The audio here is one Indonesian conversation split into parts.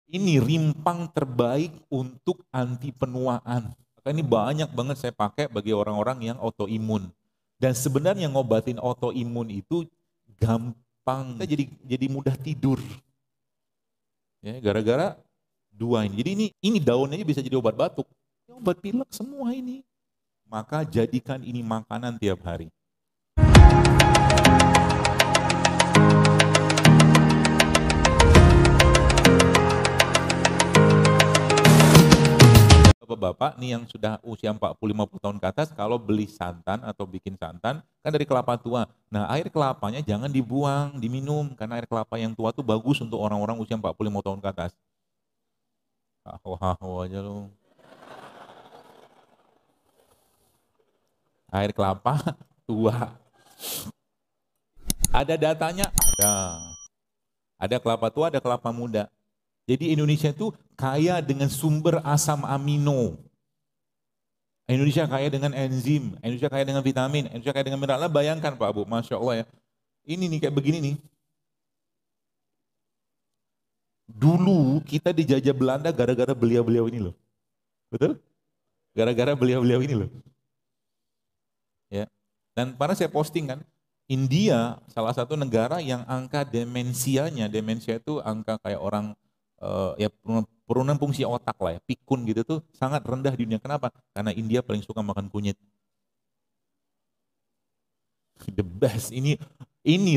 Ini rimpang terbaik untuk anti penuaan. Maka ini banyak banget saya pakai bagi orang-orang yang autoimun. Dan sebenarnya ngobatin autoimun itu gampang. Kita jadi mudah tidur. Ya, gara-gara dua ini. Jadi ini daunnya bisa jadi obat batuk. Obat pilek semua ini. Maka jadikan ini makanan tiap hari. Bapak-bapak nih yang sudah usia 40-50 tahun ke atas, kalau beli santan atau bikin santan, kan dari kelapa tua. Nah, air kelapanya jangan dibuang, diminum, karena air kelapa yang tua tuh bagus untuk orang-orang usia 45 tahun ke atas. Haho aja lu. Air kelapa tua. Ada datanya? Ada. Ada kelapa tua, ada kelapa muda. Jadi Indonesia itu kaya dengan sumber asam amino. Indonesia kaya dengan enzim, Indonesia kaya dengan vitamin, Indonesia kaya dengan mineral. Bayangkan Pak Bu, Masya Allah ya. Ini nih kayak begini nih. Dulu kita dijajah Belanda gara-gara beliau-beliau ini loh. Betul? Gara-gara beliau-beliau ini loh. Ya. Dan pernah saya posting kan, India salah satu negara yang angka demensia itu angka kayak orang ya penurunan fungsi otak lah ya, pikun gitu tuh sangat rendah di dunia. Kenapa? Karena India paling suka makan kunyit. The best, ini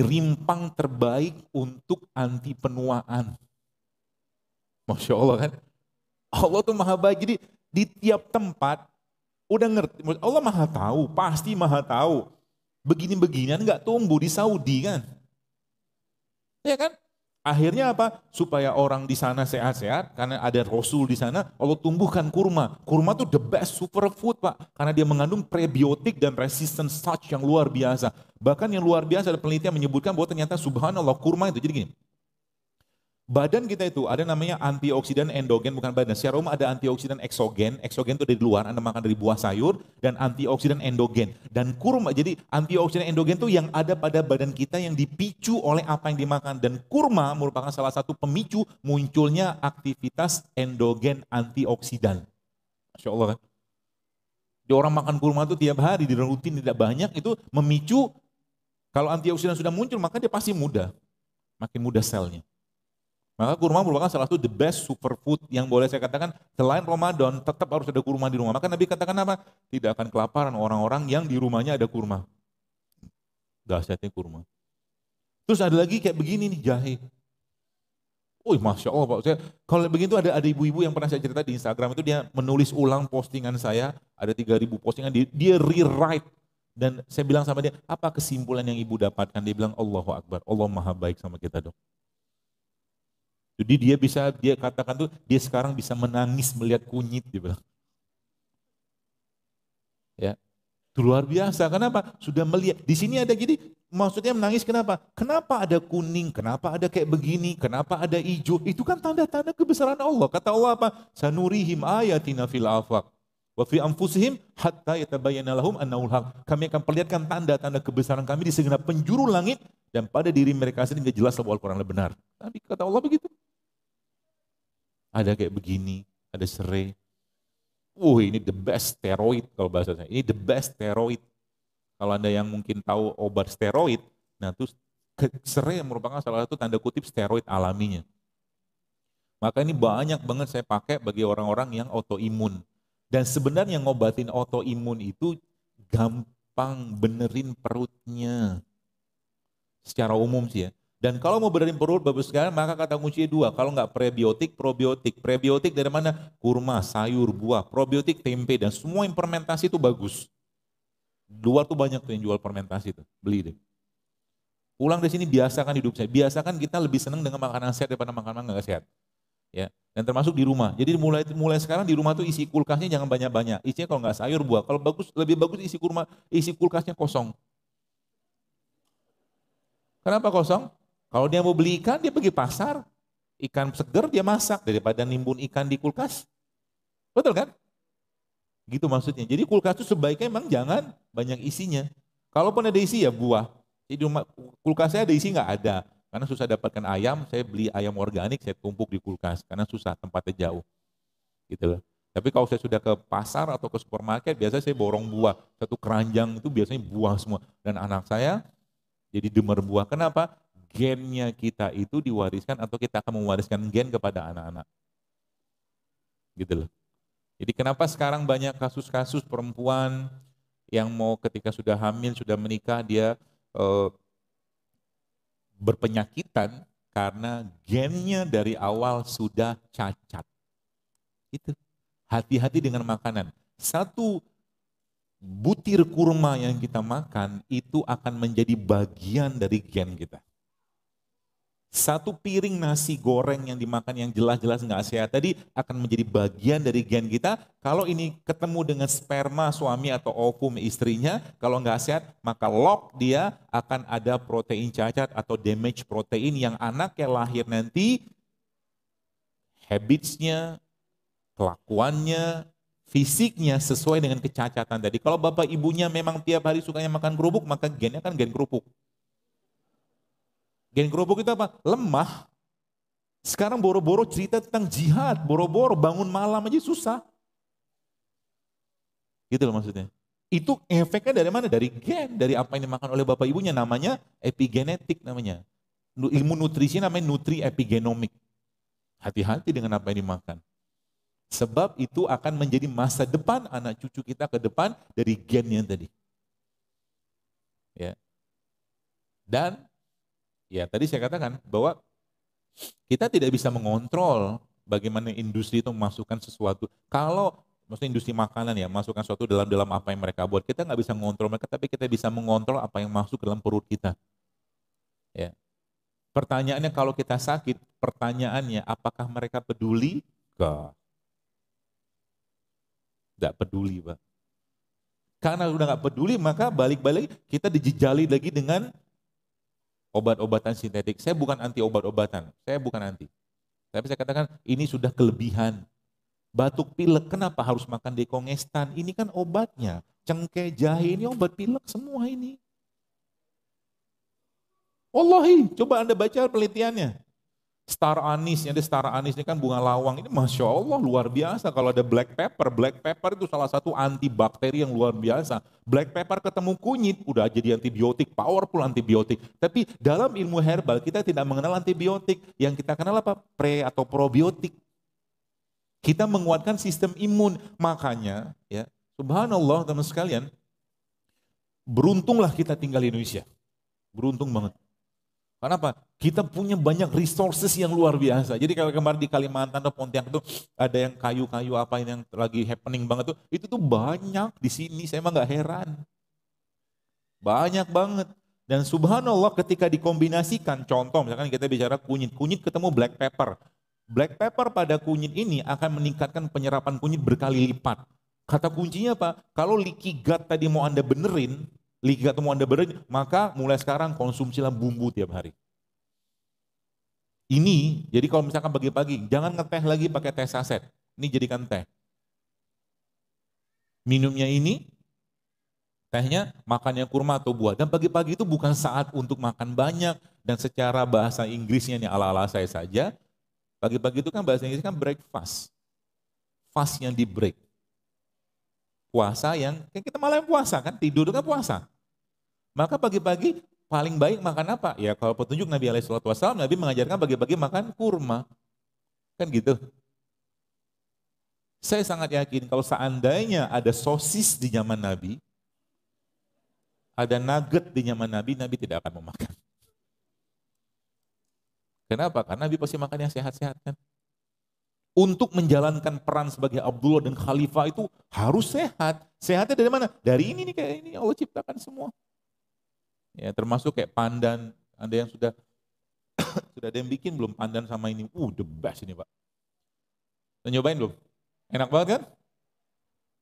rimpang terbaik untuk anti penuaan. Masya Allah kan? Allah tuh maha baik, jadi di tiap tempat udah ngerti, Allah maha tahu, pasti maha tahu. Begini-beginian nggak tumbuh di Saudi kan? Ya kan? Akhirnya apa? Supaya orang di sana sehat-sehat, karena ada Rasul di sana, Allah tumbuhkan kurma. Kurma tuh the best superfood Pak, karena dia mengandung prebiotik dan resistant starch yang luar biasa. Bahkan yang luar biasa, ada penelitian menyebutkan bahwa ternyata subhanallah kurma itu, jadi gini, badan kita itu ada namanya antioksidan endogen, bukan badan. Secara umum ada antioksidan eksogen. Eksogen itu dari luar, Anda makan dari buah sayur, dan antioksidan endogen. Dan kurma, jadi antioksidan endogen itu yang ada pada badan kita yang dipicu oleh apa yang dimakan. Dan kurma merupakan salah satu pemicu munculnya aktivitas endogen antioksidan. Masya Allah kan. Di orang makan kurma itu tiap hari, di rutin tidak banyak, itu memicu, kalau antioksidan sudah muncul, maka dia pasti muda. Makin muda selnya. Maka kurma merupakan salah satu the best superfood yang boleh saya katakan, selain Ramadan tetap harus ada kurma di rumah. Maka Nabi katakan apa? Tidak akan kelaparan orang-orang yang di rumahnya ada kurma. Dahsyatnya kurma. Terus ada lagi kayak begini nih, jahe. Masya Allah Pak. Kalau begitu ada ibu-ibu yang pernah saya cerita di Instagram itu, dia menulis ulang postingan saya, ada 3.000 postingan, dia rewrite. Dan saya bilang sama dia, apa kesimpulan yang ibu dapatkan? Dia bilang, Allahu Akbar, Allah maha baik sama kita dok. Jadi dia katakan tuh, dia sekarang bisa menangis melihat kunyit, dia bilang. Ya, itu luar biasa. Kenapa? Sudah melihat. Di sini ada jadi, maksudnya menangis kenapa? Kenapa ada kuning? Kenapa ada kayak begini? Kenapa ada hijau? Itu kan tanda-tanda kebesaran Allah. Kata Allah apa? Sanurihim ayatina fil afaq wa fi anfusihim hatta yatabayyana lahum annahul haq. Kami akan perlihatkan tanda-tanda kebesaran kami di segenap penjuru langit dan pada diri mereka sendiri jelas bahwa Al-Quran benar. Tapi kata Allah begitu. Ada kayak begini, ada serai. Ini the best steroid kalau bahasa saya. Ini the best steroid. Kalau Anda yang mungkin tahu obat steroid, nah itu serai merupakan salah satu tanda kutip steroid alaminya. Maka ini banyak banget saya pakai bagi orang-orang yang autoimun. Dan sebenarnya ngobatin autoimun itu gampang, benerin perutnya. Secara umum sih ya. Dan kalau mau benerin perut bagus sekali, maka kata kuncinya 2. Kalau nggak prebiotik, probiotik. Prebiotik dari mana? Kurma, sayur, buah. Probiotik, tempe, dan semua yang fermentasi itu bagus. Luar tuh banyak tuh yang jual fermentasi tuh, beli deh. Pulang dari sini biasakan hidup saya. Biasakan kita lebih senang dengan makanan sehat daripada makanan nggak sehat. Ya, dan termasuk di rumah. Jadi mulai sekarang di rumah tuh isi kulkasnya jangan banyak-banyak. Isinya kalau nggak sayur, buah. Kalau bagus, lebih bagus isi kulkasnya kosong. Kenapa kosong? Kalau dia mau beli ikan, dia pergi pasar. Ikan seger dia masak daripada nimbun ikan di kulkas. Betul kan? Gitu maksudnya. Jadi kulkas itu sebaiknya memang jangan banyak isinya. Kalaupun ada isi ya buah. Jadi kulkasnya ada isi nggak ada. Karena susah dapatkan ayam, saya beli ayam organik, saya tumpuk di kulkas. Karena susah, tempatnya jauh. Gitu loh. Tapi kalau saya sudah ke pasar atau ke supermarket, biasanya saya borong buah. Satu keranjang itu biasanya buah semua. Dan anak saya jadi demer buah. Kenapa? Gennya kita itu diwariskan atau kita akan mewariskan gen kepada anak-anak. Gitu loh. Jadi kenapa sekarang banyak kasus-kasus perempuan yang mau ketika sudah hamil, sudah menikah, dia berpenyakitan karena gennya dari awal sudah cacat. Itu. Hati-hati dengan makanan. Satu butir kurma yang kita makan itu akan menjadi bagian dari gen kita. Satu piring nasi goreng yang dimakan yang jelas-jelas nggak sehat tadi akan menjadi bagian dari gen kita. Kalau ini ketemu dengan sperma suami atau ovum istrinya, kalau nggak sehat maka lock dia akan ada protein cacat atau damage protein yang anak yang lahir nanti habitsnya, kelakuannya, fisiknya sesuai dengan kecacatan tadi. Kalau bapak ibunya memang tiap hari sukanya makan kerupuk, maka gennya kan gen kerupuk. Gen kerupuk itu apa? Lemah. Sekarang boro-boro cerita tentang jihad, boro-boro bangun malam aja susah. Gitu loh maksudnya. Itu efeknya dari mana? Dari gen, dari apa yang dimakan oleh bapak ibunya. Namanya epigenetik namanya. Ilmu nutrisi namanya nutri epigenomik. Hati-hati dengan apa yang dimakan. Sebab itu akan menjadi masa depan anak cucu kita ke depan dari gennya tadi. Ya. Dan ya tadi saya katakan bahwa kita tidak bisa mengontrol bagaimana industri itu memasukkan sesuatu. Kalau maksudnya industri makanan ya, masukkan sesuatu dalam apa yang mereka buat. Kita nggak bisa mengontrol mereka, tapi kita bisa mengontrol apa yang masuk dalam perut kita. Ya. Pertanyaannya kalau kita sakit, pertanyaannya apakah mereka peduli? Nggak peduli, Pak. Karena udah nggak peduli, maka balik-balik kita dijejali lagi dengan obat-obatan sintetik. Saya bukan anti obat-obatan, saya bukan anti. Tapi saya katakan ini sudah kelebihan. Batuk pilek, kenapa harus makan dekongestan? Ini kan obatnya. Cengkeh, jahe, ini obat pilek semua ini. Wallahi, coba Anda baca penelitiannya. Star anis, ada star anis ini kan bunga lawang. Ini Masya Allah luar biasa. Kalau ada black pepper itu salah satu antibakteri yang luar biasa. Black pepper ketemu kunyit, udah jadi antibiotik, powerful antibiotik. Tapi dalam ilmu herbal kita tidak mengenal antibiotik. Yang kita kenal apa? Pre atau probiotik. Kita menguatkan sistem imun. Makanya, ya subhanallah teman sekalian, beruntunglah kita tinggal di Indonesia. Beruntung banget. Kenapa? Kita punya banyak resources yang luar biasa. Jadi kalau kemarin di Kalimantan atau Pontianak itu ada yang kayu-kayu apa yang lagi happening banget tuh, itu tuh banyak di sini. Saya mah nggak heran. Banyak banget. Dan subhanallah ketika dikombinasikan, contoh misalkan kita bicara kunyit ketemu black pepper. Black pepper pada kunyit ini akan meningkatkan penyerapan kunyit berkali lipat. Kata kuncinya apa? Kalau leaky gut tadi mau Anda benerin, lihat temu Anda benerin, maka mulai sekarang konsumsilah bumbu tiap hari. Ini, jadi kalau misalkan pagi-pagi, jangan ngeteh lagi pakai teh saset. Ini jadikan teh. Minumnya ini, tehnya makannya kurma atau buah. Dan pagi-pagi itu bukan saat untuk makan banyak. Dan secara bahasa Inggrisnya ini ala-ala saya saja, pagi-pagi itu kan bahasa Inggris kan breakfast. Fast yang di break. Puasa yang, kita malah yang puasa kan, tidur kan puasa. Maka pagi-pagi paling baik makan apa? Ya kalau petunjuk Nabi SAW, Nabi mengajarkan pagi-pagi makan kurma. Kan gitu. Saya sangat yakin kalau seandainya ada sosis di zaman Nabi, ada nugget di zaman Nabi, Nabi tidak akan memakan. Kenapa? Karena Nabi pasti makan yang sehat-sehat kan. Untuk menjalankan peran sebagai Abdullah dan Khalifah itu harus sehat. Sehatnya dari mana? Dari ini nih kayak ini Allah ciptakan semua. Ya termasuk kayak pandan. Ada yang sudah ada yang bikin belum pandan sama ini? The best ini Pak. Udah nyobain belum? Enak banget kan?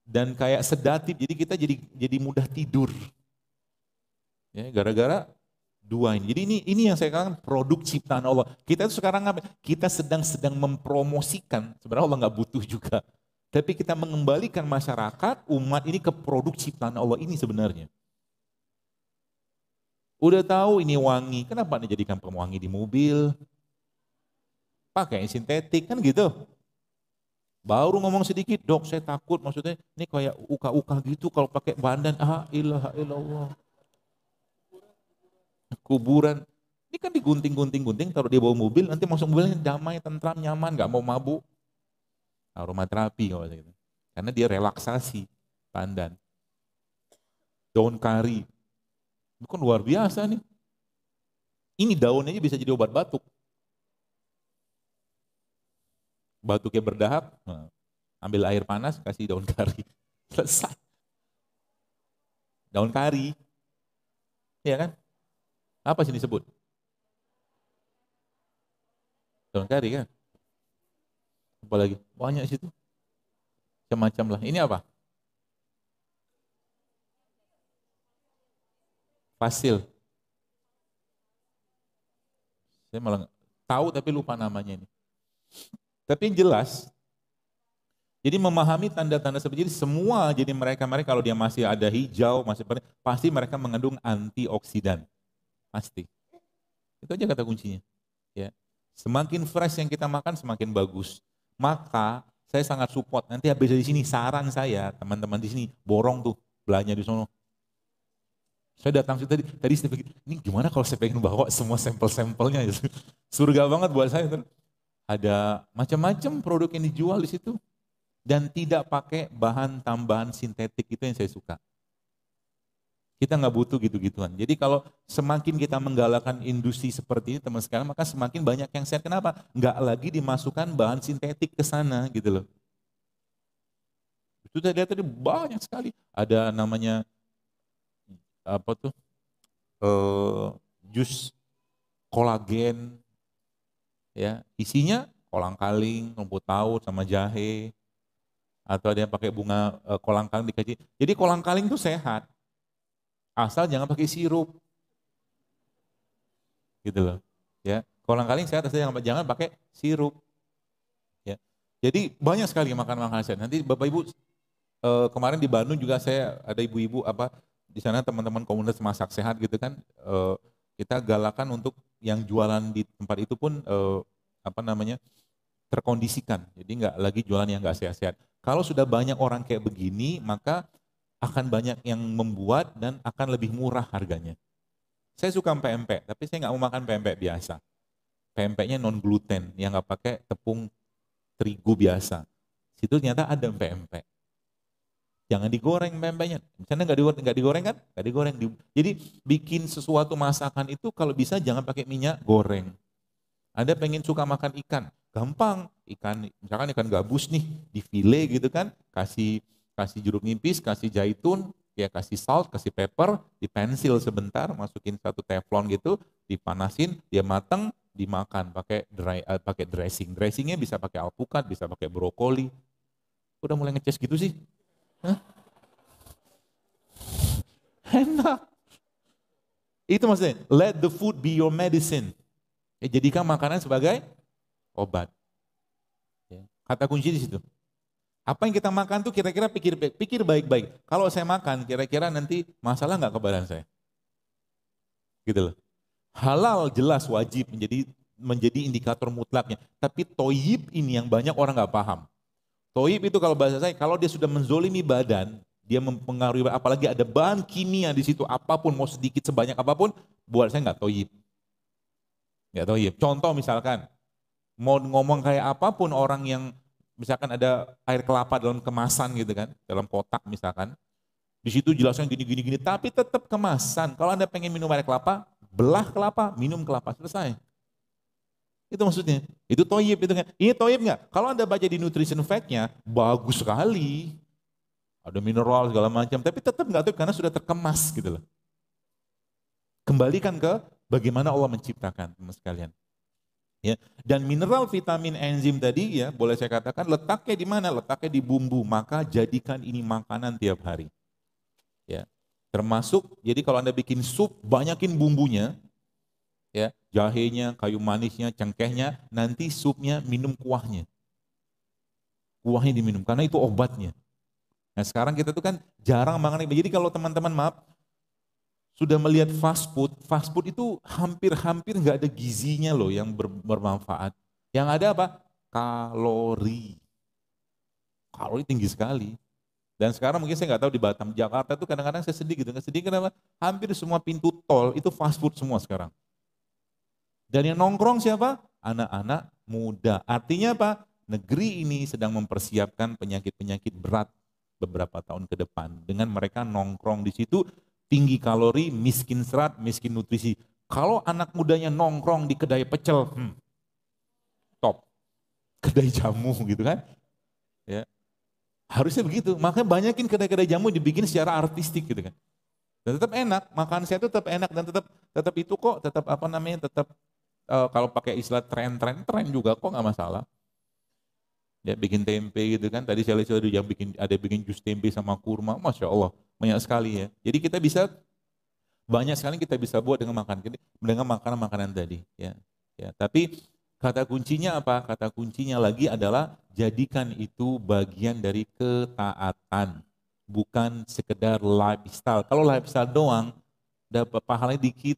Dan kayak sedatif. Jadi kita jadi mudah tidur. Ya gara-gara dua ini. Jadi ini yang saya katakan produk ciptaan Allah. Kita itu sekarang kita sedang mempromosikan. Sebenarnya Allah nggak butuh juga. Tapi kita mengembalikan masyarakat, umat ini ke produk ciptaan Allah ini sebenarnya. Udah tahu ini wangi, kenapa anda jadikan pewangi di mobil? Pakai yang sintetik, kan gitu. Baru ngomong sedikit, dok saya takut, maksudnya ini kayak uka-uka gitu kalau pakai badan, ilaha illallah. Kuburan, ini kan digunting-gunting-gunting, taruh di bawah mobil, nanti masuk mobilnya damai, tentram, nyaman, gak mau mabuk. Aromaterapi kalau gitu. Karena dia relaksasi pandan. Daun kari, itu kan luar biasa nih. Ini daunnya bisa jadi obat batuk. Batuknya berdahak, ambil air panas, kasih daun kari. Selesai. Daun kari, ya kan? Apa sih disebut? Daun kari kan? Apalagi? Banyak situ. Macam-macam lah. Ini apa? Pasil. Saya malah tahu tapi lupa namanya ini. Tapi yang jelas, jadi memahami tanda-tanda seperti ini semua, jadi mereka kalau dia masih ada hijau, pasti mereka mengandung antioksidan. Pasti. Itu aja kata kuncinya. Ya. Semakin fresh yang kita makan semakin bagus. Maka saya sangat support. Nanti habis dari sini saran saya, teman-teman di sini borong tuh belanja di sono. Saya datang tadi saya pikir, ini gimana kalau saya pengen bawa semua sampel-sampelnya. Surga banget buat saya. Ada macam-macam produk yang dijual di situ. Dan tidak pakai bahan tambahan sintetik, itu yang saya suka. Kita nggak butuh gitu-gituan. Jadi kalau semakin kita menggalakkan industri seperti ini teman sekalian, maka semakin banyak yang sehat. Kenapa? Nggak lagi dimasukkan bahan sintetik ke sana gitu loh. Itu saya lihat tadi banyak sekali. Ada namanya apa tuh? Jus kolagen, ya isinya kolang-kaling, rumput laut sama jahe. Atau ada yang pakai bunga kolang-kaling dikaji. Jadi kolang-kaling itu sehat. Asal jangan pakai sirup. Gitu loh. Ya, kolang-kaling sehat asal jangan pakai sirup. Ya. Jadi banyak sekali makanan-makanan sehat. Nanti Bapak Ibu kemarin di Bandung juga saya ada ibu-ibu di sana teman-teman komunitas masak sehat gitu kan. Kita galakan untuk yang jualan di tempat itu pun terkondisikan. Jadi nggak lagi jualan yang nggak sehat-sehat. Kalau sudah banyak orang kayak begini, maka akan banyak yang membuat dan akan lebih murah harganya. Saya suka pempek, tapi saya nggak mau makan pempek biasa. Pempeknya non gluten, yang nggak pakai tepung terigu biasa. Situ ternyata ada pempek. Jangan digoreng pempeknya. Misalnya nggak digoreng kan? Nggak digoreng. Jadi bikin sesuatu masakan itu kalau bisa jangan pakai minyak goreng. Anda pengen suka makan ikan, gampang. Ikan, misalkan ikan gabus nih, di file gitu kan, kasih jeruk nipis, kasih zaitun, ya kasih salt, kasih pepper, dipensil sebentar, masukin satu teflon gitu, dipanasin, dia matang, dimakan pakai dressing. Dressingnya bisa pakai alpukat, bisa pakai brokoli. Udah mulai ngeces gitu sih. Hah? Enak. Itu maksudnya, let the food be your medicine. Jadikan makanan sebagai obat. Kata kunci di situ. Apa yang kita makan tuh kira-kira pikir baik-baik. Kalau saya makan, kira-kira nanti masalah nggak ke badan saya? Gitu loh. Halal jelas wajib menjadi indikator mutlaknya. Tapi toyib ini yang banyak orang nggak paham. Toyib itu kalau bahasa saya, kalau dia sudah menzolimi badan, dia mempengaruhi, apalagi ada bahan kimia di situ, apapun mau sedikit sebanyak apapun, buat saya nggak toyib. Nggak toyib. Contoh misalkan, mau ngomong kayak apapun orang yang misalkan ada air kelapa dalam kemasan gitu kan, dalam kotak misalkan, di situ jelasnya gini, tapi tetap kemasan. Kalau Anda pengen minum air kelapa, belah kelapa, minum kelapa, selesai. Itu maksudnya. Itu toyib itu kan. Ini toyib nggak? Kalau Anda baca di nutrition fact-nya, bagus sekali. Ada mineral segala macam, tapi tetap nggak toyib karena sudah terkemas gitu loh. Kembalikan ke bagaimana Allah menciptakan, teman sekalian. Ya, dan mineral, vitamin, enzim tadi ya boleh saya katakan letaknya di mana? Letaknya di bumbu. Maka jadikan ini makanan tiap hari. Ya, termasuk jadi kalau Anda bikin sup banyakin bumbunya, ya jahenya, kayu manisnya, cengkehnya. Nanti supnya minum kuahnya. Kuahnya diminum karena itu obatnya. Nah sekarang kita tuh kan jarang banget. Jadi kalau teman-teman maaf, sudah melihat fast food itu hampir-hampir nggak ada gizinya loh yang bermanfaat. Yang ada apa? Kalori. Kalori tinggi sekali. Dan sekarang mungkin saya nggak tahu di Batam, Jakarta itu kadang-kadang saya sedih gitu. Sedih kenapa? Hampir semua pintu tol itu fast food semua sekarang. Dan yang nongkrong siapa? Anak-anak muda. Artinya apa? Negeri ini sedang mempersiapkan penyakit-penyakit berat beberapa tahun ke depan. Dengan mereka nongkrong di situ, tinggi kalori, miskin serat, miskin nutrisi. Kalau anak mudanya nongkrong di kedai pecel, top. Kedai jamu gitu kan. Ya. Harusnya begitu. Makanya banyakin kedai-kedai jamu dibikin secara artistik gitu kan. Dan tetap enak, makan saya itu tetap enak dan tetap itu kok, tetap apa namanya, tetap kalau pakai istilah tren juga kok nggak masalah. Ya bikin tempe gitu kan. Tadi saya lihat yang bikin jus tempe sama kurma, masya Allah banyak sekali ya. Jadi kita bisa banyak sekali kita bisa buat dengan makanan-makanan tadi. Ya, ya. Tapi kata kuncinya apa? Kata kuncinya lagi adalah jadikan itu bagian dari ketaatan, bukan sekedar lifestyle. Kalau lifestyle doang, dapat pahalanya dikit,